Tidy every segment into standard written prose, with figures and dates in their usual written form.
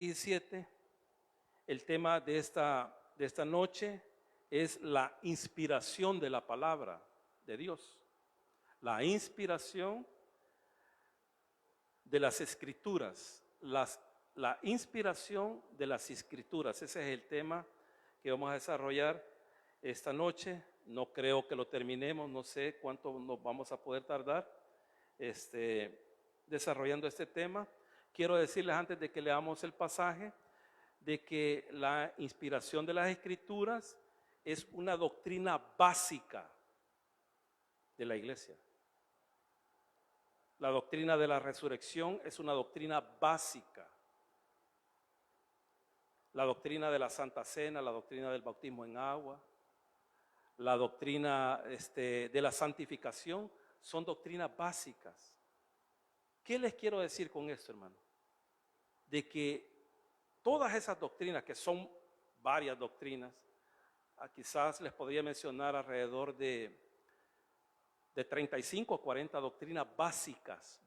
17, el tema de esta noche es la inspiración de la palabra de Dios. La inspiración de las escrituras. La inspiración de las escrituras. Ese es el tema que vamos a desarrollar esta noche. No creo que lo terminemos, no sé cuánto nos vamos a poder tardar desarrollando este tema. Quiero decirles antes de que leamos el pasaje de que la inspiración de las escrituras es una doctrina básica de la iglesia. La doctrina de la resurrección es una doctrina básica. La doctrina de la Santa Cena, la doctrina del bautismo en agua, la doctrina de la santificación son doctrinas básicas. ¿Qué les quiero decir con esto, hermano? De que todas esas doctrinas, que son varias doctrinas, quizás les podría mencionar alrededor de 35 o 40 doctrinas básicas.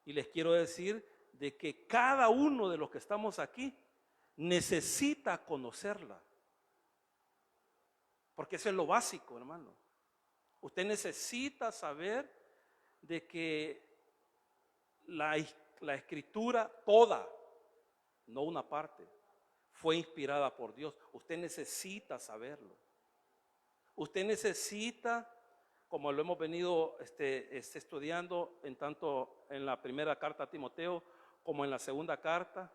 Y les quiero decir de que cada uno de los que estamos aquí necesita conocerla. Porque eso es lo básico, hermano. Usted necesita saber de que la escritura toda, no una parte, fue inspirada por Dios. Usted necesita saberlo. Usted necesita, como lo hemos venido estudiando tanto en la primera carta a Timoteo como en la segunda carta,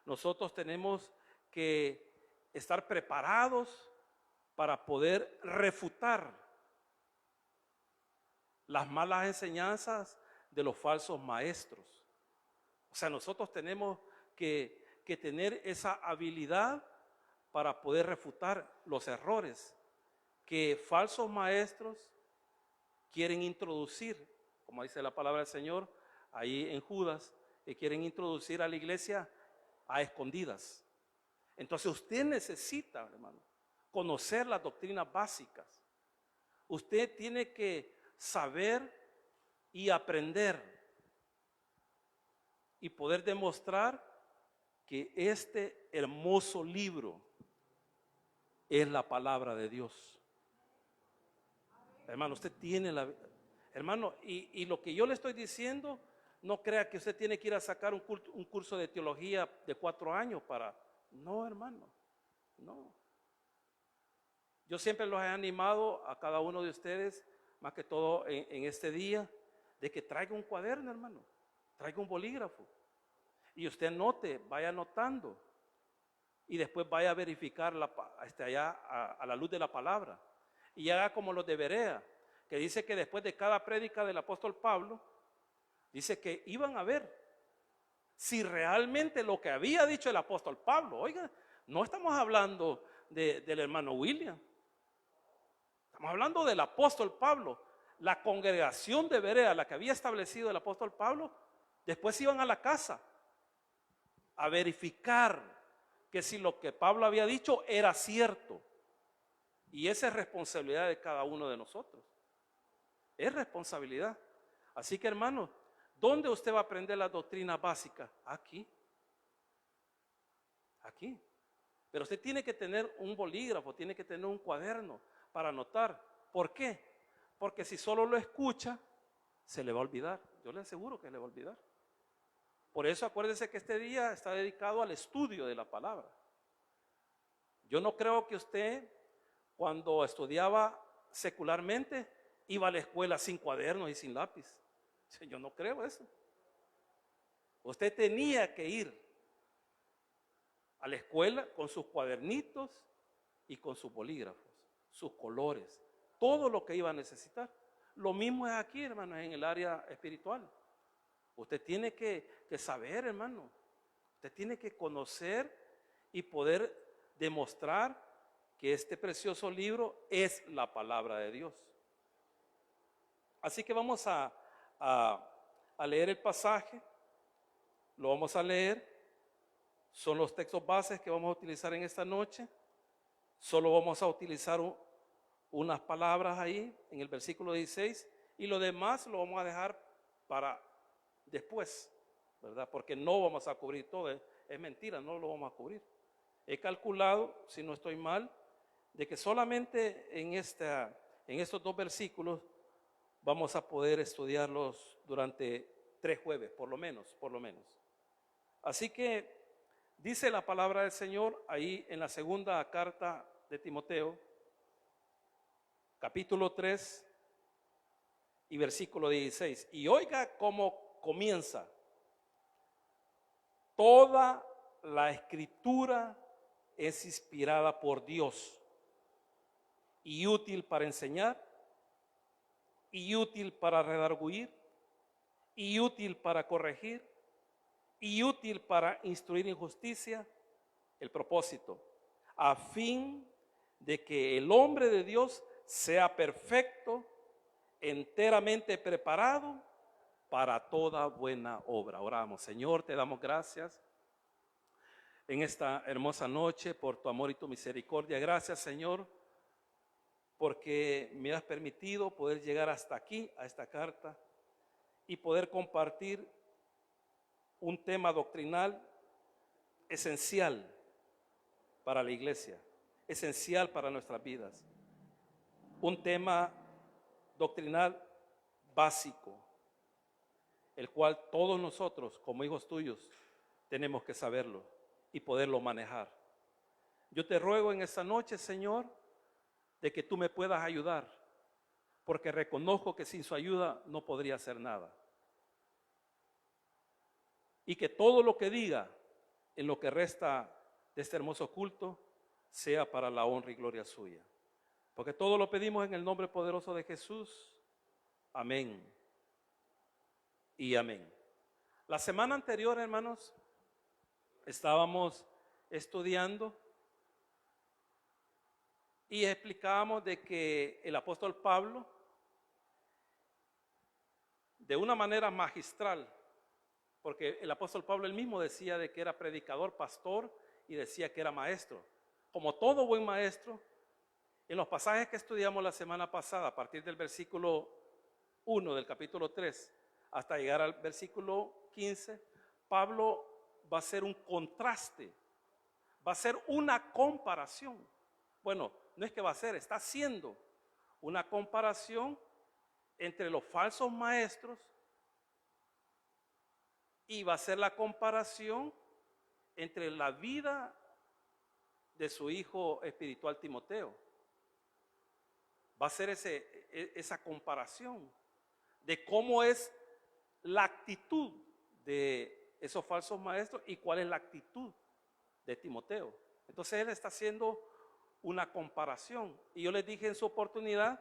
nosotros tenemos que estar preparados para poder refutar las malas enseñanzas de los falsos maestros. O sea, nosotros tenemos que tener esa habilidad para poder refutar los errores que falsos maestros quieren introducir, como dice la palabra del Señor, ahí en Judas, que quieren introducir a la iglesia a escondidas. Entonces usted necesita, hermano, conocer las doctrinas básicas. Usted tiene que saber y aprender y poder demostrar que este hermoso libro es la palabra de Dios. Hermano, usted tiene hermano, y lo que yo le estoy diciendo, no crea que usted tiene que ir a sacar un curso de teología de 4 años no, hermano, no. Yo siempre los he animado a cada uno de ustedes, más que todo en este día, de que traiga un cuaderno, hermano, traiga un bolígrafo, y usted anote, vaya anotando, y después vaya a verificar allá a la luz de la palabra, y haga como los de Berea, que dice que después de cada prédica del apóstol Pablo, dice que iban a ver si realmente lo que había dicho el apóstol Pablo, oiga, no estamos hablando del hermano William, estamos hablando del apóstol Pablo. La congregación de Berea, la que había establecido el apóstol Pablo, después iban a la casa a verificar que si lo que Pablo había dicho era cierto. Y esa es responsabilidad de cada uno de nosotros. Es responsabilidad. Así que, hermano, ¿dónde usted va a aprender las doctrinas básicas? Aquí. Aquí. Pero usted tiene que tener un bolígrafo, tiene que tener un cuaderno para anotar. ¿Por qué? Porque si solo lo escucha, se le va a olvidar. Yo le aseguro que le va a olvidar. Por eso acuérdese que este día está dedicado al estudio de la palabra. Yo no creo que usted, cuando estudiaba secularmente, iba a la escuela sin cuadernos y sin lápiz. Yo no creo eso. Usted tenía que ir a la escuela con sus cuadernitos y con sus bolígrafos, sus colores, todo lo que iba a necesitar. Lo mismo es aquí, hermano, en el área espiritual. Usted tiene que saber, hermano. Usted tiene que conocer y poder demostrar que este precioso libro es la palabra de Dios. Así que vamos a leer el pasaje. Lo vamos a leer. Son los textos bases que vamos a utilizar en esta noche. Solo vamos a utilizar unas palabras ahí en el versículo 16 y lo demás lo vamos a dejar para después. ¿verdad? Porque no vamos a cubrir todo, es mentira, no lo vamos a cubrir. He calculado, si no estoy mal, de que solamente en estos 2 versículos vamos a poder estudiarlos durante 3 jueves, por lo menos. Así que dice la palabra del Señor ahí en la segunda carta de Timoteo, capítulo 3 y versículo 16. Y oiga cómo comienza. Toda la escritura es inspirada por Dios y útil para enseñar, y útil para redarguir, y útil para corregir, y útil para instruir en justicia. El propósito, a fin de que el hombre de Dios sea perfecto, enteramente preparado para toda buena obra. Oramos. Señor, te damos gracias en esta hermosa noche por tu amor y tu misericordia. Gracias, Señor, porque me has permitido poder llegar hasta aquí, a esta carta, y poder compartir un tema doctrinal esencial para la iglesia, esencial para nuestras vidas. Un tema doctrinal básico, el cual todos nosotros, como hijos tuyos, tenemos que saberlo y poderlo manejar. Yo te ruego en esta noche, Señor, de que tú me puedas ayudar, porque reconozco que sin su ayuda no podría hacer nada. Y que todo lo que diga en lo que resta de este hermoso culto sea para la honra y gloria suya. Porque todo lo pedimos en el nombre poderoso de Jesús. Amén y amén. La semana anterior, hermanos, estábamos estudiando y explicábamos de que el apóstol Pablo, de una manera magistral, porque el apóstol Pablo él mismo decía de que era predicador, pastor, y decía que era maestro. Como todo buen maestro, en los pasajes que estudiamos la semana pasada, a partir del versículo 1 del capítulo 3, hasta llegar al versículo 15, Pablo va a hacer un contraste, va a hacer una comparación. Bueno, no es que va a hacer, está haciendo una comparación entre los falsos maestros y va a hacer la comparación entre la vida de su hijo espiritual Timoteo. Va a hacer esa comparación de cómo es la actitud de esos falsos maestros y cuál es la actitud de Timoteo. Entonces él está haciendo una comparación. Y yo les dije en su oportunidad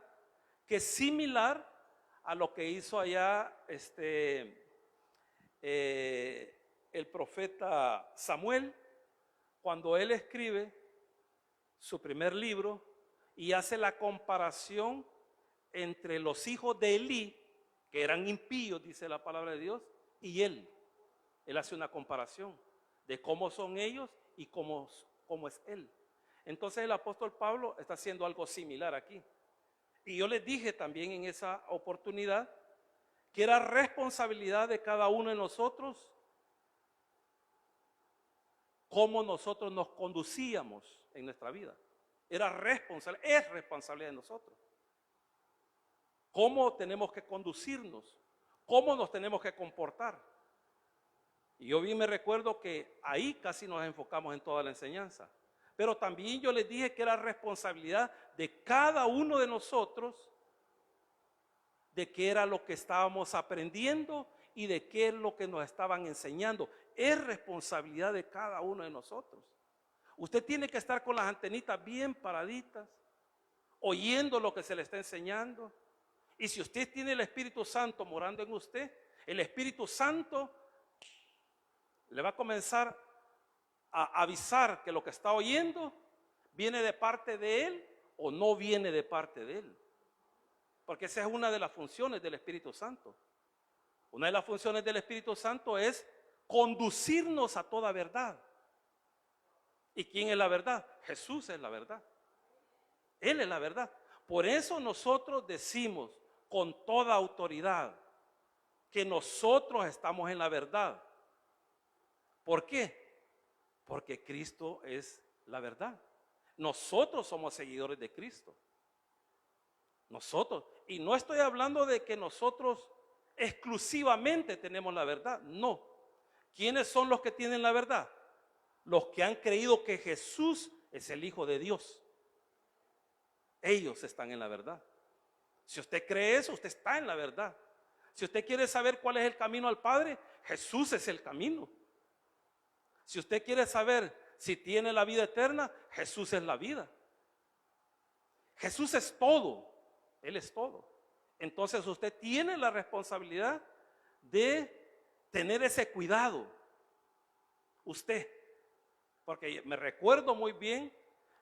que es similar a lo que hizo allá el profeta Samuel, cuando él escribe su primer libro y hace la comparación entre los hijos de Elí, que eran impíos, dice la palabra de Dios, y él. Él hace una comparación de cómo son ellos y cómo es él. Entonces el apóstol Pablo está haciendo algo similar aquí. Y yo les dije también en esa oportunidad que era responsabilidad de cada uno de nosotros cómo nosotros nos conducíamos en nuestra vida. Es responsabilidad de nosotros. Cómo tenemos que conducirnos, cómo nos tenemos que comportar. Y yo bien me recuerdo que ahí casi nos enfocamos en toda la enseñanza. Pero también yo les dije que era responsabilidad de cada uno de nosotros de qué era lo que estábamos aprendiendo y de qué es lo que nos estaban enseñando. Es responsabilidad de cada uno de nosotros. Usted tiene que estar con las antenitas bien paraditas, oyendo lo que se le está enseñando. Y si usted tiene el Espíritu Santo morando en usted, el Espíritu Santo le va a comenzar a avisar que lo que está oyendo viene de parte de Él o no viene de parte de Él. Porque esa es una de las funciones del Espíritu Santo. Una de las funciones del Espíritu Santo es conducirnos a toda verdad. ¿Y quién es la verdad? Jesús es la verdad. Él es la verdad. Por eso nosotros decimos con toda autoridad que nosotros estamos en la verdad. ¿Por qué? Porque Cristo es la verdad. Nosotros somos seguidores de Cristo. Nosotros. Y no estoy hablando de que nosotros exclusivamente tenemos la verdad. No. ¿Quiénes son los que tienen la verdad? Los que han creído que Jesús es el Hijo de Dios. Ellos están en la verdad. Si usted cree eso, usted está en la verdad. Si usted quiere saber cuál es el camino al Padre, Jesús es el camino. Si usted quiere saber si tiene la vida eterna, Jesús es la vida. Jesús es todo. Él es todo. Entonces usted tiene la responsabilidad de tener ese cuidado. Usted. Porque me recuerdo muy bien,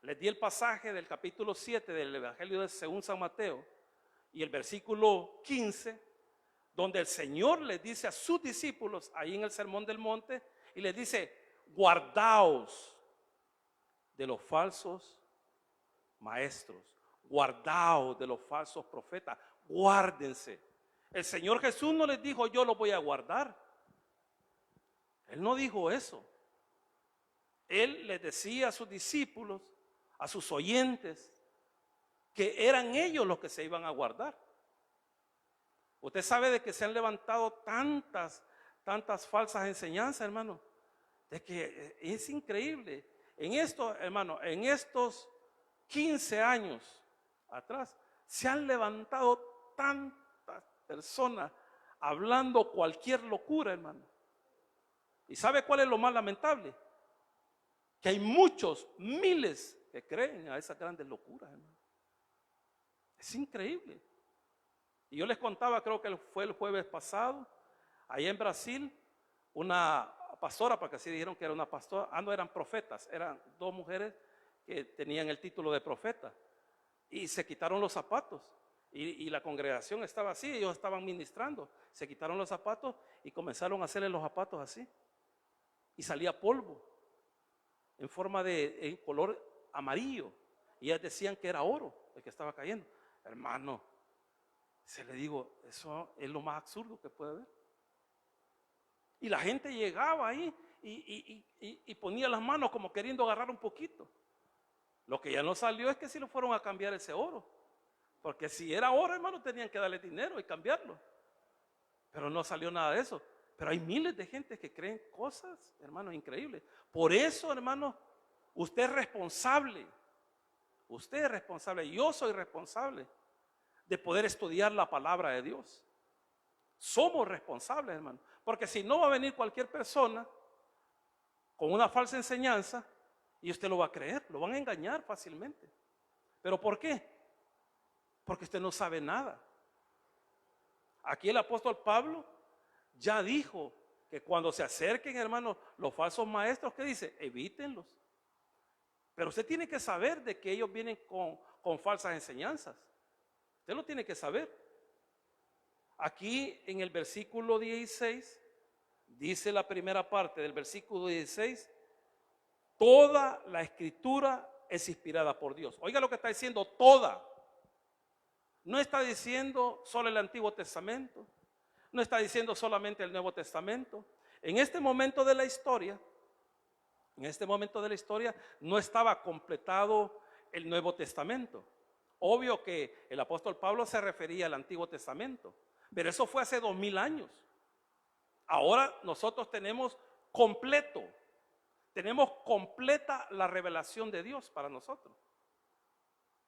les di el pasaje del capítulo 7 del Evangelio de según San Mateo y el versículo 15, donde el Señor les dice a sus discípulos ahí en el Sermón del Monte y les dice: guardaos de los falsos maestros, guardaos de los falsos profetas, guárdense. El Señor Jesús no les dijo: yo los voy a guardar. Él no dijo eso. Él les decía a sus discípulos, a sus oyentes, que eran ellos los que se iban a guardar. Usted sabe de que se han levantado tantas falsas enseñanzas, hermano, de que es increíble. En esto, hermano, en estos 15 años atrás, se han levantado tantas personas hablando cualquier locura, hermano. ¿Y sabe cuál es lo más lamentable? Que hay muchos, miles que creen a esas grandes locuras, hermano. Es increíble. Y yo les contaba, creo que fue el jueves pasado, allá en Brasil, una pastora, porque así dijeron que era una pastora, no eran profetas, eran dos mujeres que tenían el título de profeta, y se quitaron los zapatos, y la congregación estaba así, ellos estaban ministrando, se quitaron los zapatos y comenzaron a hacerle los zapatos así, y salía polvo, en forma en color amarillo, y ellas decían que era oro el que estaba cayendo. Hermano, se le digo, eso es lo más absurdo que puede haber. Y la gente llegaba ahí y ponía las manos como queriendo agarrar un poquito. Lo que ya no salió es que si lo fueron a cambiar ese oro. Porque si era oro, hermano, tenían que darle dinero y cambiarlo. Pero no salió nada de eso. Pero hay miles de gente que creen cosas, hermano, increíbles. Por eso, hermano, usted es responsable. Usted es responsable. Yo soy responsable de poder estudiar la palabra de Dios. Somos responsables, hermano. Porque si no, va a venir cualquier persona con una falsa enseñanza y usted lo va a creer, lo van a engañar fácilmente. ¿Pero por qué? Porque usted no sabe nada. Aquí el apóstol Pablo ya dijo que cuando se acerquen, hermano, los falsos maestros, ¿qué dice? Evítenlos. Pero usted tiene que saber de que ellos vienen con falsas enseñanzas. Usted lo tiene que saber. Aquí en el versículo 16, dice la primera parte del versículo 16, toda la escritura es inspirada por Dios. Oiga lo que está diciendo, toda. No está diciendo solo el Antiguo Testamento, no está diciendo solamente el Nuevo Testamento. En este momento de la historia, no estaba completado el Nuevo Testamento. Obvio que el apóstol Pablo se refería al Antiguo Testamento, pero eso fue hace 2000 años. Ahora nosotros tenemos completa la revelación de Dios para nosotros.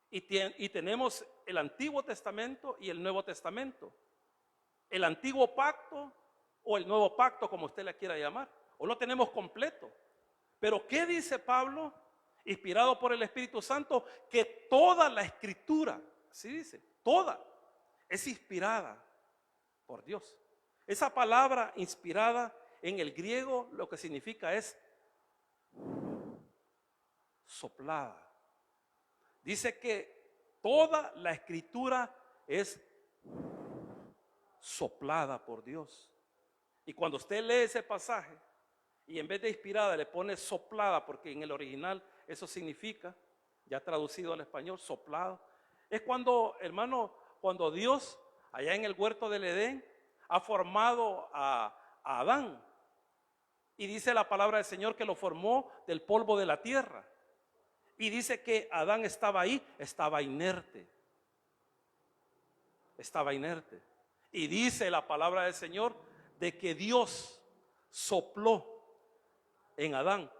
Y tenemos el Antiguo Testamento y el Nuevo Testamento. El Antiguo Pacto o el Nuevo Pacto, como usted le quiera llamar. O lo tenemos completo. Pero ¿qué dice Pablo? Inspirado por el Espíritu Santo, que toda la escritura, así dice, toda, es inspirada por Dios. Esa palabra inspirada en el griego lo que significa es soplada. Dice que toda la escritura es soplada por Dios. Y cuando usted lee ese pasaje y en vez de inspirada le pone soplada, porque en el original eso significa, ya traducido al español, soplado, es cuando, hermano, cuando Dios allá en el huerto del Edén ha formado a Adán. Y dice la palabra del Señor que lo formó del polvo de la tierra. Y dice que Adán estaba ahí, estaba inerte. Estaba inerte. Y dice la palabra del Señor de que Dios sopló en Adán.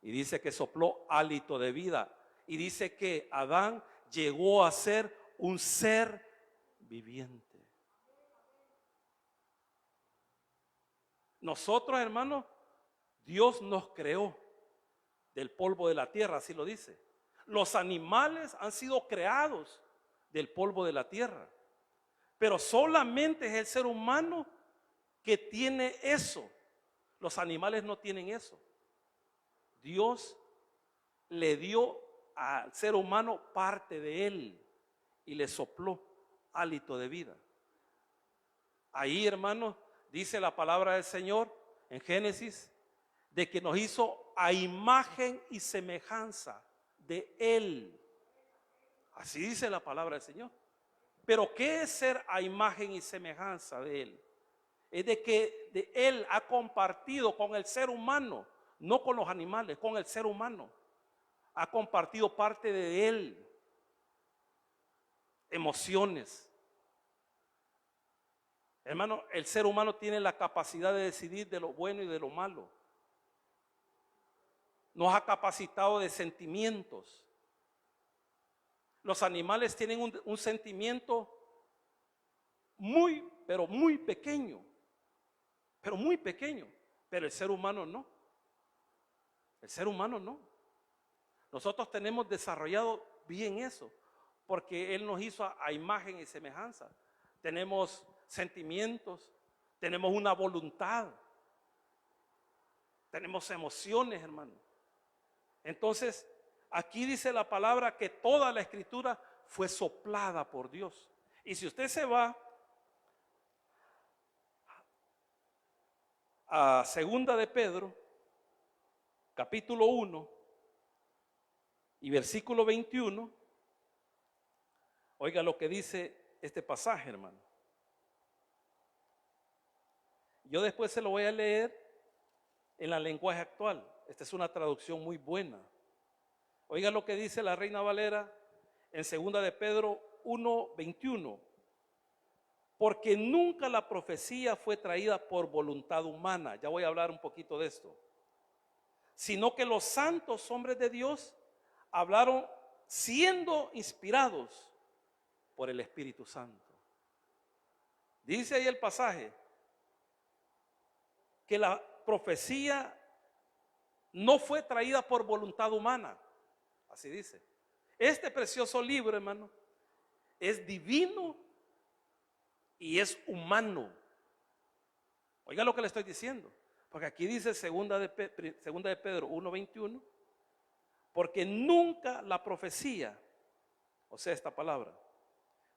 Y dice que sopló hálito de vida. Y dice que Adán llegó a ser un ser viviente. Nosotros, hermanos, Dios nos creó del polvo de la tierra, así lo dice. Los animales han sido creados del polvo de la tierra. Pero solamente es el ser humano que tiene eso. Los animales no tienen eso. Dios le dio al ser humano parte de él y le sopló hálito de vida. Ahí, hermanos, dice la palabra del Señor en Génesis de que nos hizo a imagen y semejanza de él. Así dice la palabra del Señor. Pero ¿qué es ser a imagen y semejanza de él? Es de que de él ha compartido con el ser humano, no con los animales, con el ser humano. Ha compartido parte de él, emociones. Hermano, el ser humano tiene la capacidad de decidir de lo bueno y de lo malo. Nos ha capacitado de sentimientos. Los animales tienen un sentimiento muy, pero muy pequeño. Pero muy pequeño. Pero el ser humano no. El ser humano no. Nosotros tenemos desarrollado bien eso, porque Él nos hizo a imagen y semejanza. Tenemos sentimientos, tenemos una voluntad, tenemos emociones, hermano. Entonces, aquí dice la palabra que toda la escritura fue soplada por Dios. Y si usted se va a Segunda de Pedro, capítulo 1 y versículo 21, oiga lo que dice este pasaje, hermano. Yo después se lo voy a leer en la lenguaje actual. Esta es una traducción muy buena. Oiga lo que dice la Reina Valera en Segunda de Pedro 1:21. Porque nunca la profecía fue traída por voluntad humana. Ya voy a hablar un poquito de esto. Sino que los santos hombres de Dios hablaron siendo inspirados por el Espíritu Santo. Dice ahí el pasaje que la profecía no fue traída por voluntad humana. Así dice. Este precioso libro, hermano, es divino y es humano. Oiga lo que le estoy diciendo. Porque aquí dice segunda de Pedro 1:21. Porque nunca la profecía, o sea, esta palabra,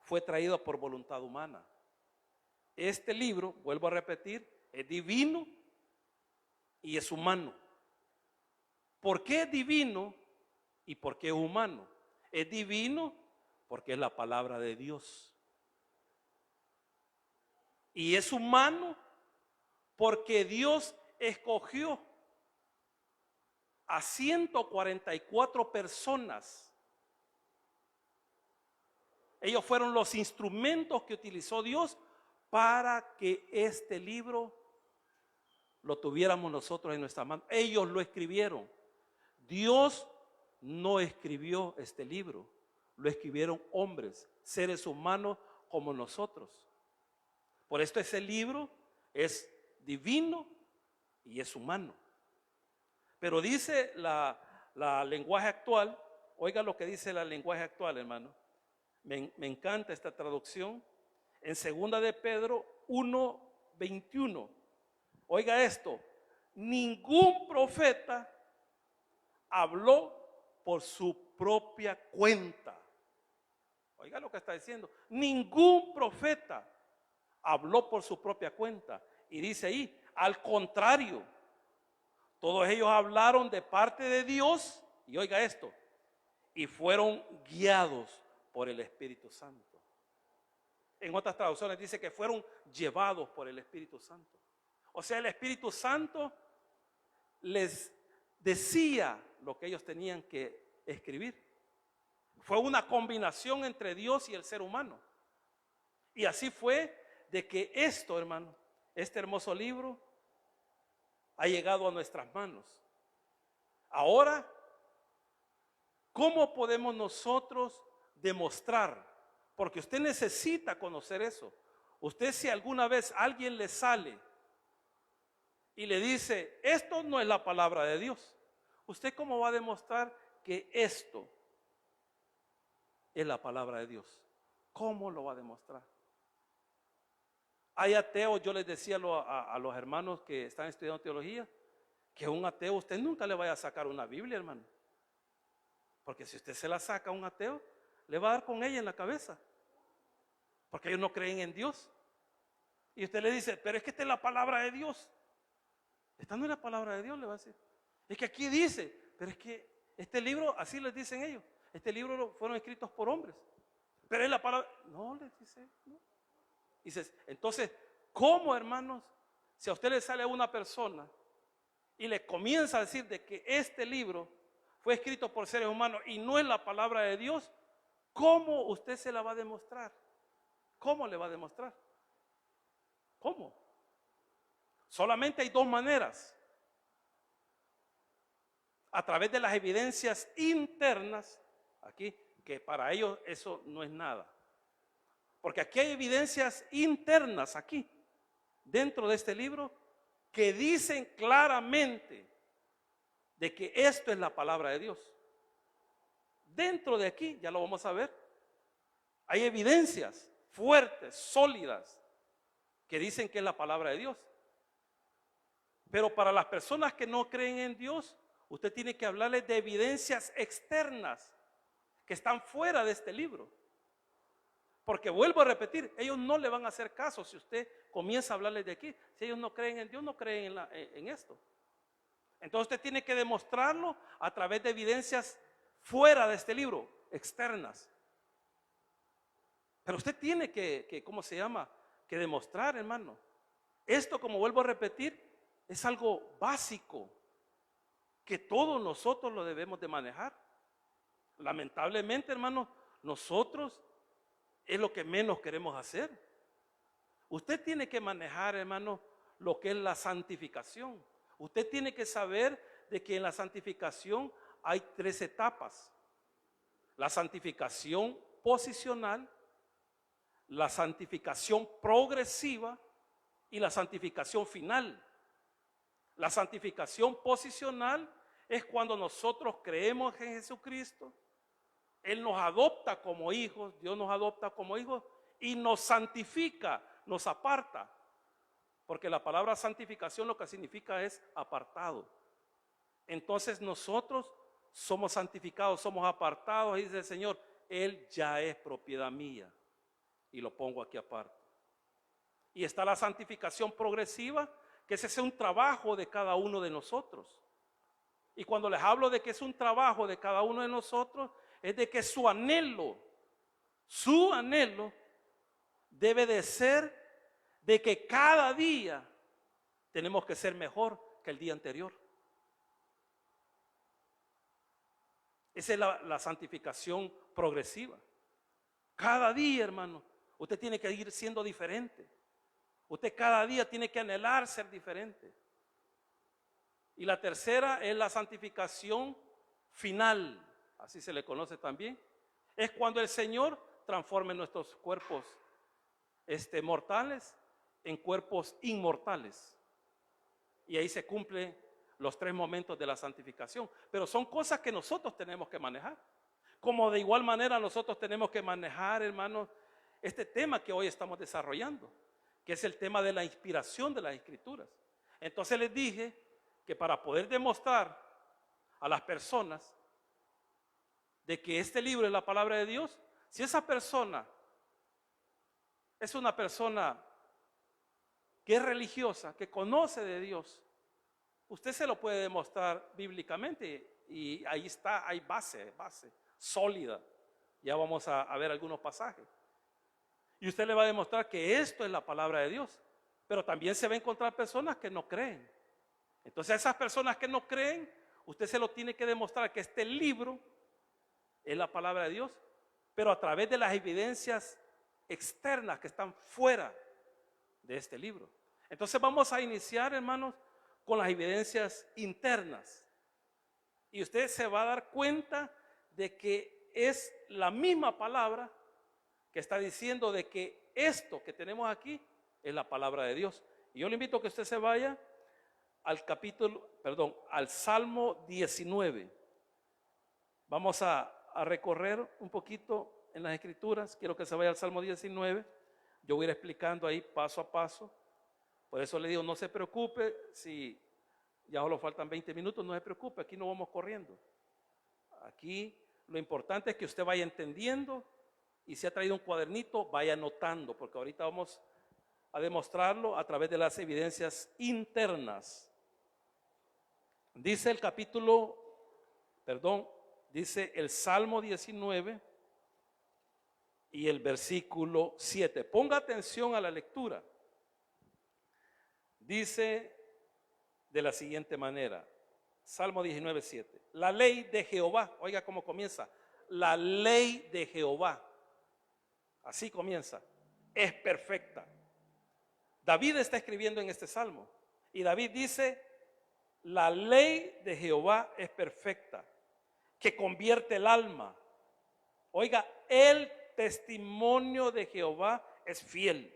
fue traída por voluntad humana. Este libro, vuelvo a repetir, es divino y es humano. ¿Por qué es divino y por qué es humano? Es divino porque es la palabra de Dios. Y es humano porque Dios escogió a 144 personas. Ellos fueron los instrumentos que utilizó Dios para que este libro lo tuviéramos nosotros en nuestra mano. Ellos lo escribieron. Dios no escribió este libro, lo escribieron hombres, seres humanos como nosotros. Por esto ese libro es divino y es humano. Pero dice la lenguaje actual, oiga lo que dice la lenguaje actual, hermano. Me encanta esta traducción. En Segunda de Pedro 1:21. Oiga esto, ningún profeta habló por su propia cuenta. Oiga lo que está diciendo. Ningún profeta habló por su propia cuenta. Y dice ahí, al contrario, todos ellos hablaron de parte de Dios, y oiga esto, y fueron guiados por el Espíritu Santo. En otras traducciones dice que fueron llevados por el Espíritu Santo. O sea, el Espíritu Santo les decía lo que ellos tenían que escribir. Fue una combinación entre Dios y el ser humano. Y así fue de que esto, hermano, este hermoso libro ha llegado a nuestras manos. Ahora, ¿cómo podemos nosotros demostrar? Porque usted necesita conocer eso. Usted, si alguna vez alguien le sale y le dice, esto no es la palabra de Dios, ¿usted cómo va a demostrar que esto es la palabra de Dios? ¿Cómo lo va a demostrar? Hay ateos, yo les decía a los hermanos que están estudiando teología, que un ateo usted nunca le vaya a sacar una Biblia, hermano. Porque si usted se la saca a un ateo, le va a dar con ella en la cabeza. Porque ellos no creen en Dios. Y usted le dice, pero es que esta es la palabra de Dios. Esta no es la palabra de Dios, le va a decir. Es que aquí dice, pero es que este libro, así les dicen ellos, este libro fueron escritos por hombres. Pero es la palabra, no, les dice, no. Dices, entonces, ¿cómo, hermanos? Si a usted le sale a una persona y le comienza a decir de que este libro fue escrito por seres humanos y no es la palabra de Dios, ¿cómo usted se la va a demostrar? ¿Cómo le va a demostrar? ¿Cómo? Solamente hay dos maneras. A través de las evidencias internas, aquí, que para ellos eso no es nada. Porque aquí hay evidencias internas, aquí, dentro de este libro, que dicen claramente de que esto es la palabra de Dios. Dentro de aquí, ya lo vamos a ver, hay evidencias fuertes, sólidas, que dicen que es la palabra de Dios. Pero para las personas que no creen en Dios, usted tiene que hablarles de evidencias externas que están fuera de este libro. Porque vuelvo a repetir, ellos no le van a hacer caso si usted comienza a hablarles de aquí. Si ellos no creen en Dios, no creen en esto. Entonces usted tiene que demostrarlo a través de evidencias fuera de este libro, externas. Pero usted tiene que ¿cómo se llama? Que demostrar, hermano. Esto, como vuelvo a repetir, es algo básico que todos nosotros lo debemos de manejar. Lamentablemente, hermano, nosotros es lo que menos queremos hacer. Usted tiene que manejar, hermano, lo que es la santificación. Usted tiene que saber de que en la santificación hay 3 etapas. La santificación posicional, la santificación progresiva y la santificación final. La santificación posicional es cuando nosotros creemos en Jesucristo, Él nos adopta como hijos, Dios nos adopta como hijos y nos santifica, nos aparta. Porque la palabra santificación lo que significa es apartado. Entonces nosotros somos santificados, somos apartados y dice el Señor, Él ya es propiedad mía. Y lo pongo aquí aparte. Y está la santificación progresiva, que ese es un trabajo de cada uno de nosotros. Y cuando les hablo de que es un trabajo de cada uno de nosotros, es de que su anhelo debe de ser de que cada día tenemos que ser mejor que el día anterior. Esa es la santificación progresiva. Cada día, hermano, usted tiene que ir siendo diferente. Usted cada día tiene que anhelar ser diferente. Y la tercera es la santificación final, así se le conoce también. Es cuando el Señor transforme nuestros cuerpos mortales en cuerpos inmortales. Y ahí se cumplen los 3 momentos de la santificación. Pero son cosas que nosotros tenemos que manejar. Como de igual manera nosotros tenemos que manejar, hermanos, este tema que hoy estamos desarrollando, que es el tema de la inspiración de las Escrituras. Entonces les dije que para poder demostrar a las personas de que este libro es la palabra de Dios, si esa persona es una persona que es religiosa, que conoce de Dios, usted se lo puede demostrar bíblicamente y ahí está, hay base sólida. Ya vamos a ver algunos pasajes. Y usted le va a demostrar que esto es la palabra de Dios. Pero también se va a encontrar personas que no creen. Entonces a esas personas que no creen, usted se lo tiene que demostrar que este libro es la palabra de Dios, pero a través de las evidencias externas que están fuera de este libro. Entonces vamos a iniciar, hermanos, con las evidencias internas. Y usted se va a dar cuenta de que es la misma palabra que está diciendo de que esto que tenemos aquí es la palabra de Dios. Y yo le invito a que usted se vaya al Salmo 19. Vamos a recorrer un poquito en las Escrituras. Quiero que se vaya al Salmo 19. Yo voy a ir explicando ahí paso a paso. Por eso le digo, no se preocupe si ya solo faltan 20 minutos, no se preocupe, aquí no vamos corriendo. Aquí lo importante es que usted vaya entendiendo y si ha traído un cuadernito, vaya anotando, porque ahorita vamos a demostrarlo a través de las evidencias internas. Dice dice el Salmo 19 y el versículo 7. Ponga atención a la lectura. Dice de la siguiente manera, Salmo 19, 7. La ley de Jehová, oiga cómo comienza, la ley de Jehová, así comienza, es perfecta. David está escribiendo en este salmo y David dice, la ley de Jehová es perfecta, que convierte el alma. Oiga, el testimonio de Jehová es fiel,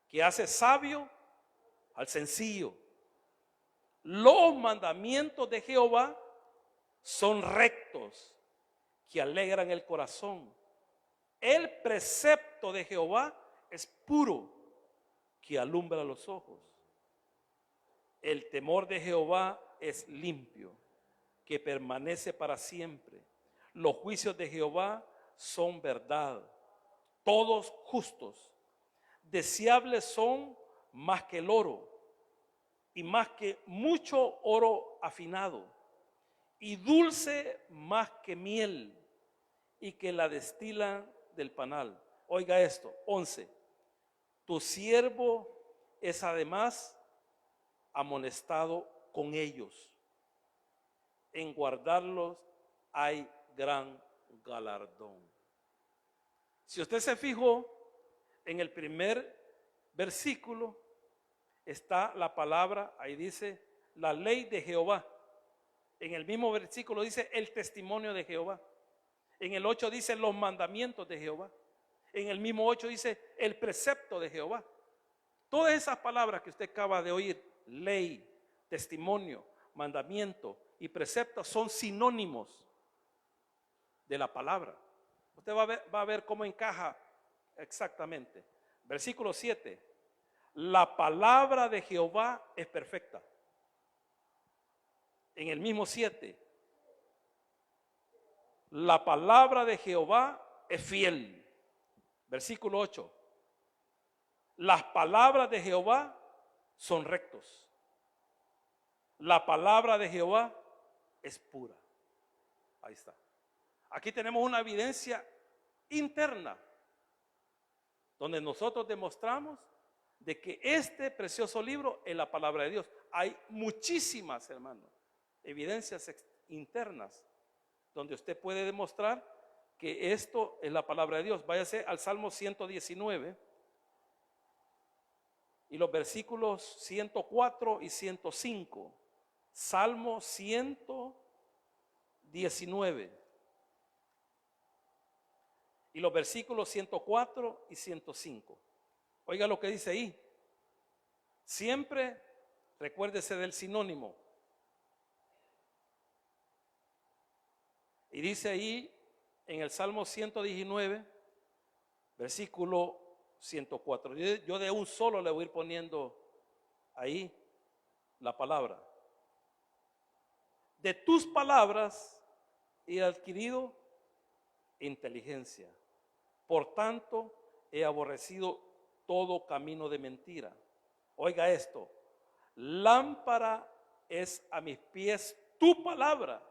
que hace sabio al sencillo. Los mandamientos de Jehová son rectos, que alegran el corazón. El precepto de Jehová es puro, que alumbra los ojos. El temor de Jehová es limpio, que permanece para siempre. Los juicios de Jehová son verdad, todos justos. Deseables son más que el oro, y más que mucho oro afinado, y dulce más que miel, y que la destila del panal. Oiga esto, 11. Tu siervo es además amonestado con ellos. En guardarlos hay gran galardón. Si usted se fijó en el primer versículo, está la palabra, ahí dice la ley de Jehová. En el mismo versículo dice el testimonio de Jehová. En el 8 dice los mandamientos de Jehová. En el mismo 8 dice el precepto de Jehová. Todas esas palabras que usted acaba de oír, ley, testimonio, mandamiento y precepto, son sinónimos de la palabra. Usted va a ver cómo encaja exactamente. Versículo 7. La palabra de Jehová es perfecta. En el mismo 7. La palabra de Jehová es fiel. Versículo 8. Las palabras de Jehová son rectos. La palabra de Jehová es pura. Ahí está. Aquí tenemos una evidencia interna donde nosotros demostramos de que este precioso libro es la palabra de Dios. Hay muchísimas, hermanos, evidencias internas donde usted puede demostrar que esto es la palabra de Dios. Váyase al Salmo 119 y los versículos 104 y 105. Salmo 119 y los versículos 104 y 105. Oiga lo que dice ahí. Siempre recuérdese del sinónimo. Y dice ahí en el Salmo 119, versículo 104. Yo de un solo le voy a ir poniendo ahí la palabra. De tus palabras he adquirido inteligencia. Por tanto, he aborrecido todo camino de mentira. Oiga esto. Lámpara es a mis pies tu palabra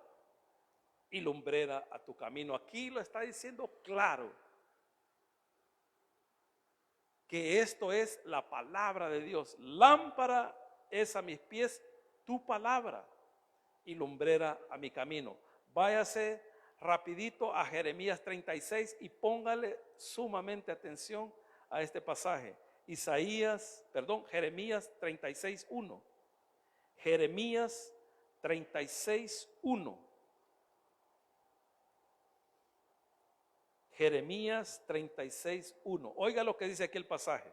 y lumbrera a tu camino. Aquí lo está diciendo claro. que esto es la palabra de Dios. Lámpara es a mis pies tu palabra y lumbrera a mi camino. Váyase rapidito a Jeremías 36 y póngale sumamente atención a este pasaje. Jeremías 36:1. Jeremías 36:1. Jeremías 36:1. Oiga lo que dice aquí el pasaje.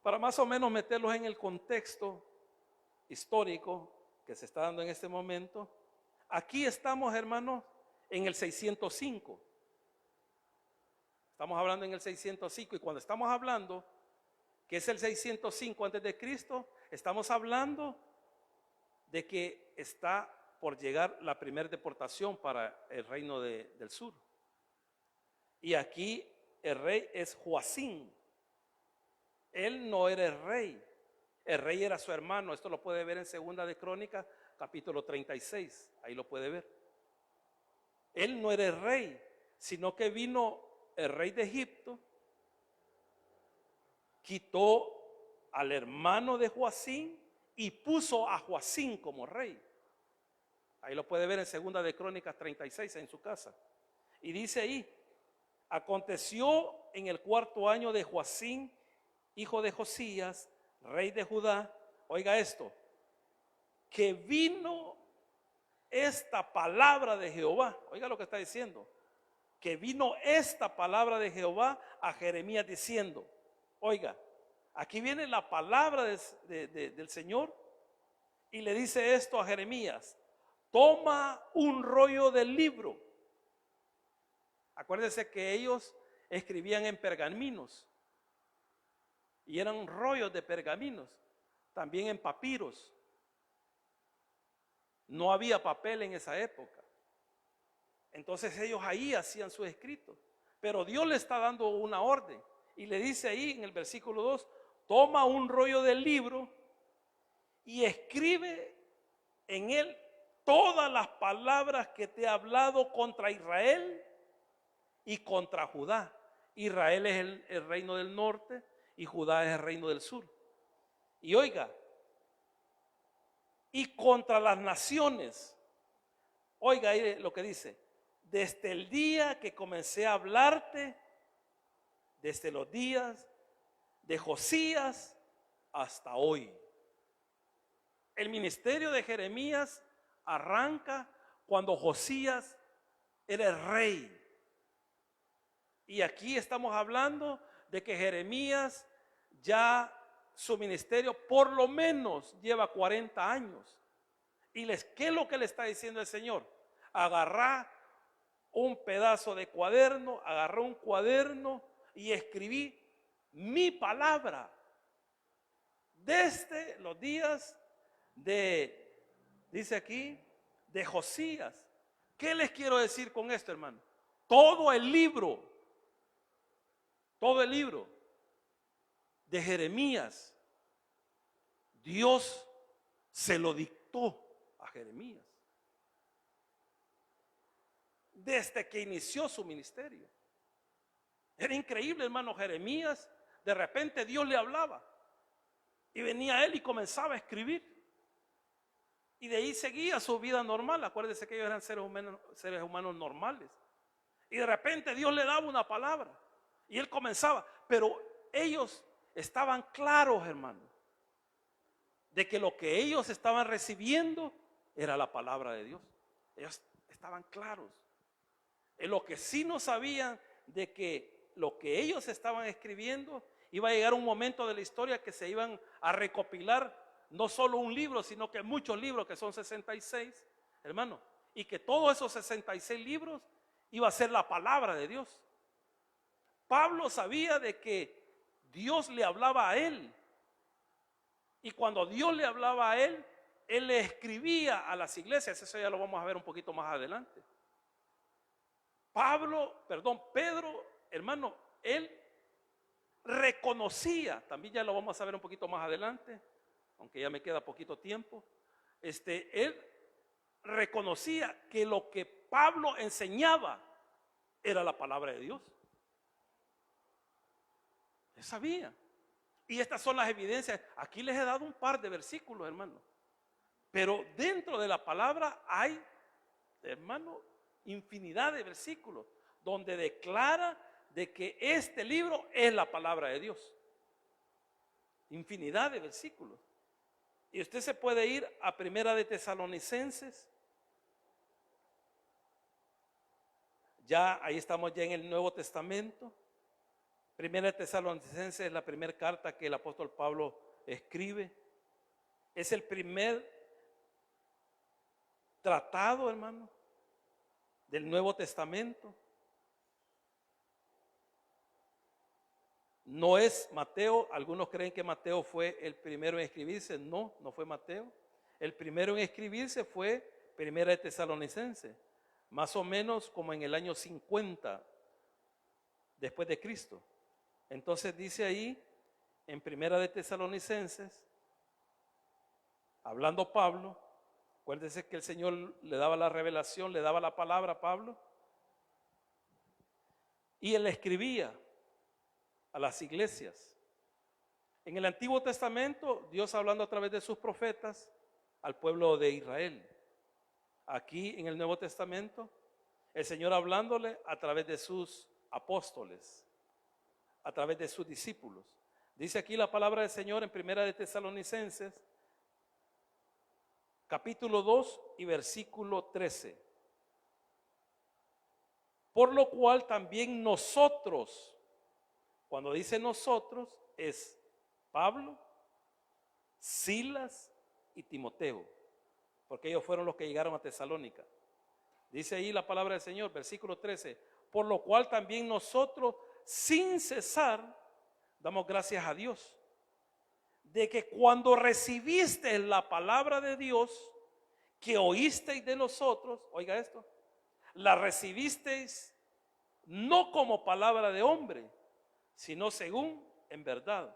Para más o menos meterlos en el contexto histórico que se está dando en este momento, aquí estamos, hermanos, en el 605. Estamos hablando en el 605 y cuando estamos hablando que es el 605 antes de Cristo, estamos hablando de que está por llegar la primera deportación para el reino del sur. Y aquí el rey es Joacim. Él no era el rey era su hermano. Esto lo puede ver en Segunda de Crónicas, capítulo 36, ahí lo puede ver. Él no era el rey, sino que vino el rey de Egipto, quitó al hermano de Joacim y puso a Joacim como rey. Ahí lo puede ver en Segunda de Crónicas 36 en su casa. Y dice ahí: aconteció en el 4.º año de Joacim, hijo de Josías, rey de Judá, oiga esto, que vino esta palabra de Jehová. Oiga lo que está diciendo, que vino esta palabra de Jehová a Jeremías diciendo, oiga, aquí viene la palabra del Señor y le dice esto a Jeremías: toma un rollo del libro. Acuérdense que ellos escribían en pergaminos y eran rollos de pergaminos, también en papiros. No había papel en esa época. Entonces ellos ahí hacían sus escritos. Pero Dios le está dando una orden y le dice ahí en el versículo 2: toma un rollo del libro y escribe en él todas las palabras que te he hablado contra Israel y contra Judá. Israel es el reino del norte y Judá es el reino del sur. Y oiga, y contra las naciones. Oiga ahí lo que dice: desde el día que comencé a hablarte, desde los días de Josías hasta hoy. El ministerio de Jeremías arranca cuando Josías era el rey. Y aquí estamos hablando de que Jeremías ya su ministerio por lo menos lleva 40 años. ¿Y qué es lo que le está diciendo el Señor? Agarrá un pedazo de cuaderno, agarré un cuaderno y escribí mi palabra desde los días dice aquí, de Josías. ¿Qué les quiero decir con esto, hermano? Todo el libro de Jeremías, Dios se lo dictó a Jeremías desde que inició su ministerio. Era increíble, hermano. Jeremías, de repente Dios le hablaba y venía él y comenzaba a escribir, y de ahí seguía su vida normal. Acuérdense que ellos eran seres humanos normales, y de repente Dios le daba una palabra y él comenzaba. Pero ellos estaban claros, hermano, de que lo que ellos estaban recibiendo era la palabra de Dios. Ellos estaban claros. En lo que sí no sabían, de que lo que ellos estaban escribiendo iba a llegar un momento de la historia que se iban a recopilar no solo un libro, sino que muchos libros, que son 66, hermano, y que todos esos 66 libros iba a ser la palabra de Dios. Pablo sabía de que Dios le hablaba a él, y cuando Dios le hablaba a él le escribía a las iglesias. Eso ya lo vamos a ver un poquito más adelante. Pedro, hermano, él reconocía, también ya lo vamos a ver un poquito más adelante, aunque ya me queda poquito tiempo. Él reconocía que lo que Pablo enseñaba era la palabra de Dios. Él sabía. Y estas son las evidencias. Aquí les he dado un par de versículos, hermano. Pero dentro de la palabra hay, hermano, infinidad de versículos donde declara de que este libro es la palabra de Dios. Infinidad de versículos. Y usted se puede ir a Primera de Tesalonicenses. Ya ahí estamos ya en el Nuevo Testamento. Primera de Tesalonicenses es la primera carta que el apóstol Pablo escribe. Es el primer tratado, hermano, del Nuevo Testamento. No es Mateo. Algunos creen que Mateo fue el primero en escribirse. No, no fue Mateo. El primero en escribirse fue Primera de Tesalonicenses, más o menos como en el año 50 después de Cristo. Entonces dice ahí en Primera de Tesalonicenses, hablando Pablo, acuérdese que el Señor le daba la revelación, le daba la palabra a Pablo, y él escribía a las iglesias. En el Antiguo Testamento, Dios hablando a través de sus profetas al pueblo de Israel. Aquí en el Nuevo Testamento, el Señor hablándole a través de sus apóstoles, a través de sus discípulos. Dice aquí la palabra del Señor en Primera de Tesalonicenses, capítulo 2 y versículo 13. Por lo cual también nosotros, cuando dice nosotros, es Pablo, Silas y Timoteo, porque ellos fueron los que llegaron a Tesalónica. Dice ahí la palabra del Señor, versículo 13, por lo cual también nosotros sin cesar damos gracias a Dios de que cuando recibiste la palabra de Dios que oísteis de nosotros, oiga esto, la recibisteis no como palabra de hombre, sino según en verdad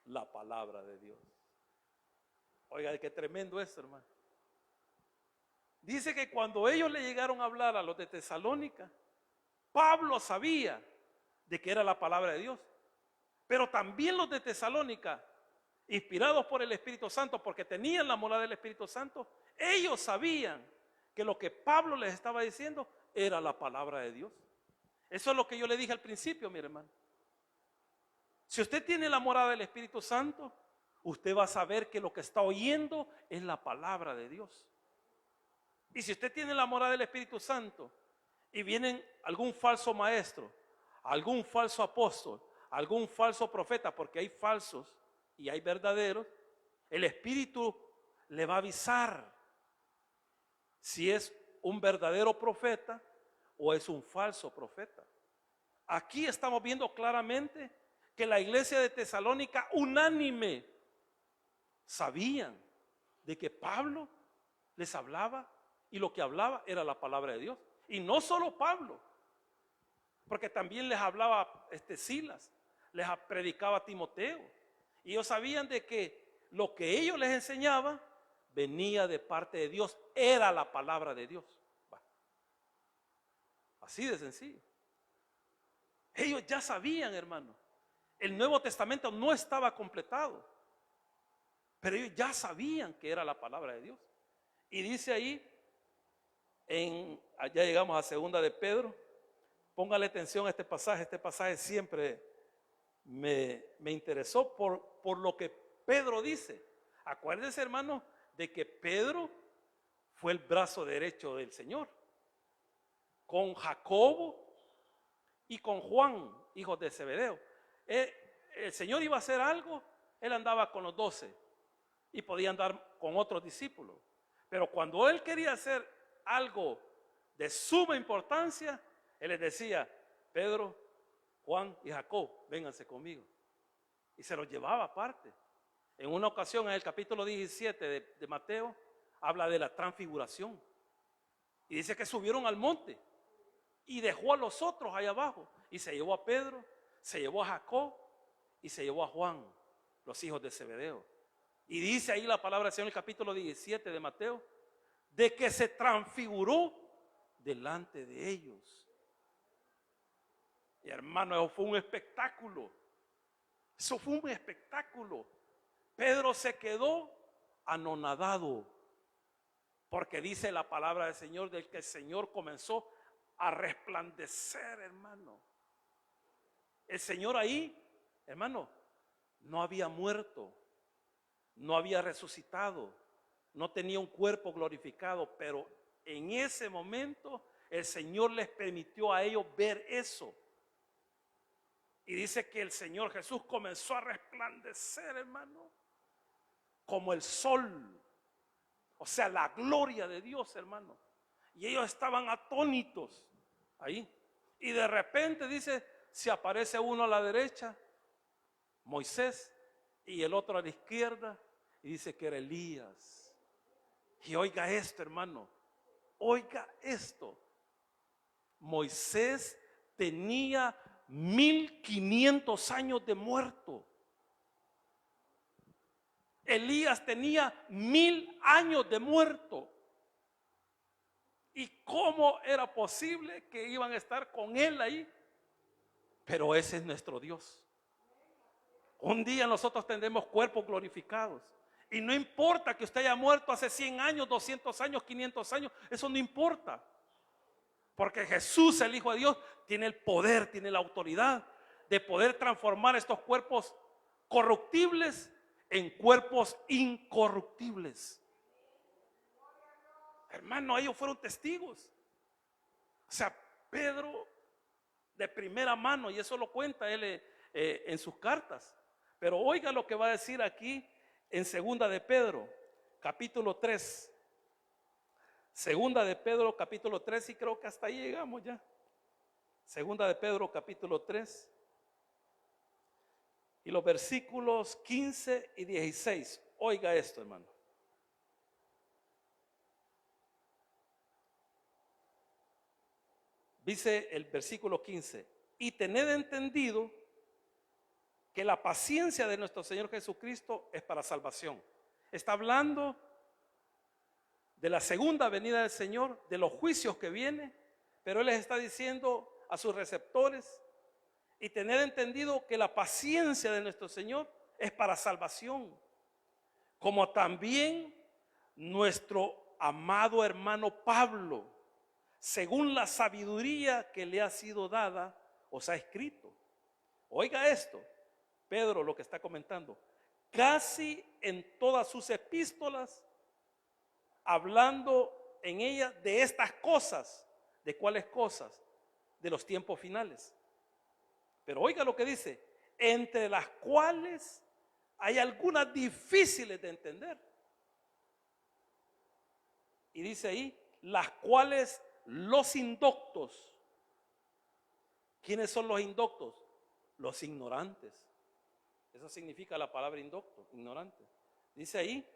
la palabra de Dios. Oiga, qué tremendo esto, hermano. Dice que cuando ellos le llegaron a hablar a los de Tesalónica, Pablo sabía de que era la palabra de Dios. Pero también los de Tesalónica, inspirados por el Espíritu Santo, porque tenían la morada del Espíritu Santo, ellos sabían que lo que Pablo les estaba diciendo era la palabra de Dios. Eso es lo que yo le dije al principio, mi hermano. Si usted tiene la morada del Espíritu Santo, usted va a saber que lo que está oyendo es la palabra de Dios. Y si usted tiene la morada del Espíritu Santo y vienen algún falso maestro, algún falso apóstol, algún falso profeta, porque hay falsos y hay verdaderos, el Espíritu le va a avisar si es un verdadero profeta o es un falso profeta. Aquí estamos viendo claramente que la iglesia de Tesalónica unánime sabían de que Pablo les hablaba y lo que hablaba era la palabra de Dios. Y no solo Pablo, porque también les hablaba Silas, les predicaba Timoteo. Y ellos sabían de que lo que ellos les enseñaban venía de parte de Dios, era la palabra de Dios. Así de sencillo. Ellos ya sabían, hermano. El Nuevo Testamento no estaba completado, pero ellos ya sabían que era la palabra de Dios. Y dice ahí, allá llegamos a segunda de Pedro. Póngale atención a este pasaje siempre me interesó por lo que Pedro dice. Acuérdense, hermano, de que Pedro fue el brazo derecho del Señor, con Jacobo y con Juan, hijos de Zebedeo. El Señor iba a hacer algo, él andaba con los 12 y podía andar con otros discípulos. Pero cuando él quería hacer algo de suma importancia, él les decía, Pedro, Juan y Jacob, vénganse conmigo. Y se los llevaba aparte. En una ocasión, en el capítulo 17 de Mateo, habla de la transfiguración. Y dice que subieron al monte y dejó a los otros allá abajo. Y se llevó a Pedro, se llevó a Jacob y se llevó a Juan, los hijos de Zebedeo. Y dice ahí la palabra del Señor en el capítulo 17 de Mateo, de que se transfiguró delante de ellos. Y hermano, eso fue un espectáculo. Eso fue un espectáculo. Pedro se quedó anonadado, porque dice la palabra del Señor del que el Señor comenzó a resplandecer, hermano. El Señor ahí, hermano, no había muerto, no había resucitado, no tenía un cuerpo glorificado, pero en ese momento el Señor les permitió a ellos ver eso. Y dice que el Señor Jesús comenzó a resplandecer, hermano, como el sol. O sea, la gloria de Dios, hermano. Y ellos estaban atónitos ahí. Y de repente dice, se aparece uno a la derecha, Moisés, y el otro a la izquierda, y dice que era Elías. Y oiga esto, hermano, oiga esto. Moisés tenía 1500 años de muerto. Elías tenía 1000 años de muerto. ¿Y cómo era posible que iban a estar con él ahí? Pero ese es nuestro Dios. Un día nosotros tendremos cuerpos glorificados. Y no importa que usted haya muerto hace 100 años, 200 años, 500 años. Eso no importa. Porque Jesús, el Hijo de Dios, tiene el poder, tiene la autoridad de poder transformar estos cuerpos corruptibles en cuerpos incorruptibles. Hermano, ellos fueron testigos. O sea, Pedro de primera mano, y eso lo cuenta él en sus cartas. Pero oiga lo que va a decir aquí en Segunda de Pedro, capítulo 3. Segunda de Pedro, capítulo 3, y creo que hasta ahí llegamos ya. Segunda de Pedro, capítulo 3. Y los versículos 15 y 16. Oiga esto, hermano. Dice el versículo 15: y tened entendido que la paciencia de nuestro Señor Jesucristo es para salvación. Está hablando de la segunda venida del Señor, de los juicios que vienen, pero Él les está diciendo a sus receptores: y tener entendido que la paciencia de nuestro Señor es para salvación, como también nuestro amado hermano Pablo, según la sabiduría que le ha sido dada, os ha escrito. Oiga esto, Pedro lo que está comentando, casi en todas sus epístolas, hablando en ella de estas cosas. ¿De cuáles cosas? De los tiempos finales. Pero oiga lo que dice, entre las cuales hay algunas difíciles de entender. Y dice ahí, las cuales los indoctos. ¿Quiénes son los indoctos? Los ignorantes. Eso significa la palabra indocto, ignorante. Dice ahí,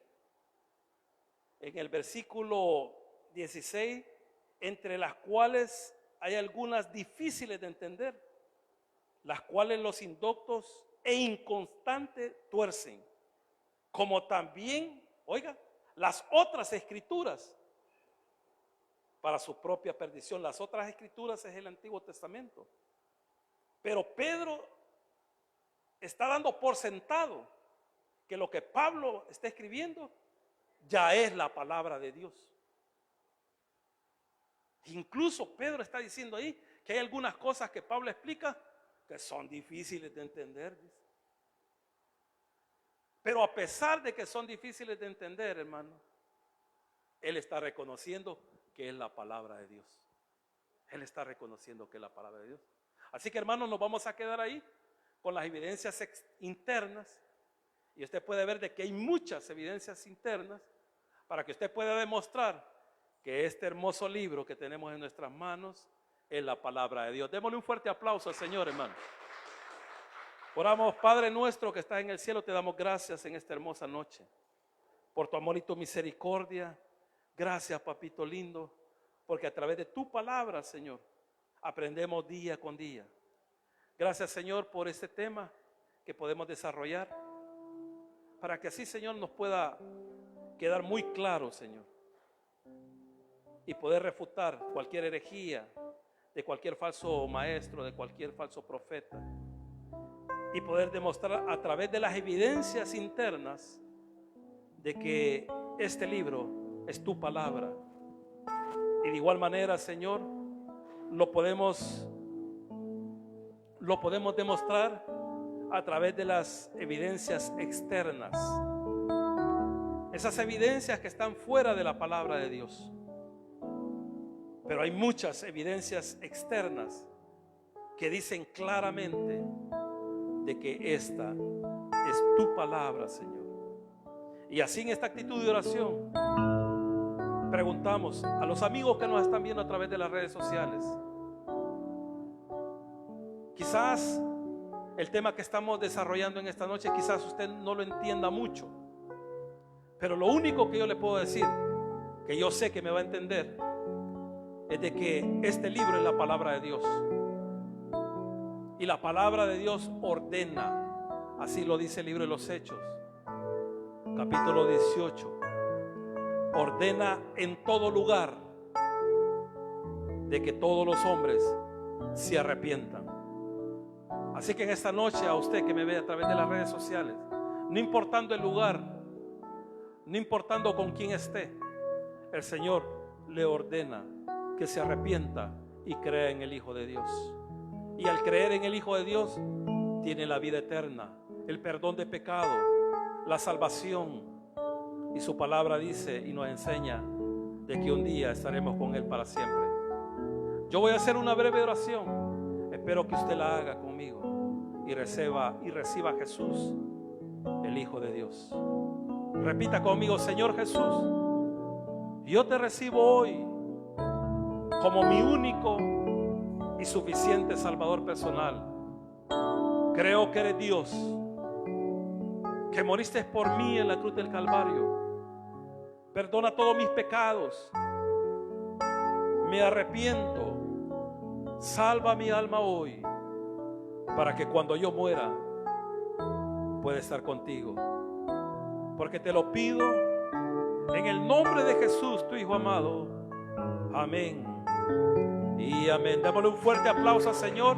en el versículo 16, entre las cuales hay algunas difíciles de entender, las cuales los indoctos e inconstantes tuercen, como también, oiga, las otras escrituras para su propia perdición. Las otras escrituras es el Antiguo Testamento. Pero Pedro está dando por sentado que lo que Pablo está escribiendo ya es la palabra de Dios. Incluso Pedro está diciendo ahí que hay algunas cosas que Pablo explica que son difíciles de entender. Pero a pesar de que son difíciles de entender, hermano, él está reconociendo que es la palabra de Dios. Él está reconociendo que es la palabra de Dios. Así que, hermanos, nos vamos a quedar ahí con las evidencias internas. Y usted puede ver de que hay muchas evidencias internas para que usted pueda demostrar que este hermoso libro que tenemos en nuestras manos es la palabra de Dios. Démosle un fuerte aplauso al Señor, hermano. Oramos, Padre nuestro que estás en el cielo, te damos gracias en esta hermosa noche por tu amor y tu misericordia. Gracias, papito lindo, porque a través de tu palabra, Señor, aprendemos día con día. Gracias, Señor, por este tema que podemos desarrollar, para que así, Señor, nos pueda quedar muy claro, Señor, y poder refutar cualquier herejía de cualquier falso maestro, de cualquier falso profeta, y poder demostrar a través de las evidencias internas de que este libro es tu palabra. Y de igual manera, Señor, lo podemos demostrar a través de las evidencias externas, esas evidencias que están fuera de la palabra de Dios. Pero hay muchas evidencias externas que dicen claramente de que esta es tu palabra, Señor. Y así, en esta actitud de oración, preguntamos a los amigos que nos están viendo a través de las redes sociales. Quizás el tema que estamos desarrollando en esta noche, quizás usted no lo entienda mucho, pero lo único que yo le puedo decir, que yo sé que me va a entender, es de que este libro es la palabra de Dios. Y la palabra de Dios ordena, así lo dice el libro de los Hechos, capítulo 18, ordena en todo lugar de que todos los hombres se arrepientan. Así que en esta noche, a usted que me ve a través de las redes sociales, no importando el lugar, no importando con quién esté, el Señor le ordena que se arrepienta y crea en el Hijo de Dios. Y al creer en el Hijo de Dios, tiene la vida eterna, el perdón de pecado, la salvación. Y su palabra dice y nos enseña de que un día estaremos con Él para siempre. Yo voy a hacer una breve oración. Espero que usted la haga conmigo y reciba a Jesús, el Hijo de Dios. Repita conmigo: Señor Jesús, yo te recibo hoy como mi único y suficiente Salvador personal. Creo que eres Dios, que moriste por mí en la cruz del Calvario. Perdona todos mis pecados. Me arrepiento. Salva mi alma hoy, para que cuando yo muera pueda estar contigo. Porque te lo pido en el nombre de Jesús, tu Hijo amado. Amén y amén. Démosle un fuerte aplauso al Señor.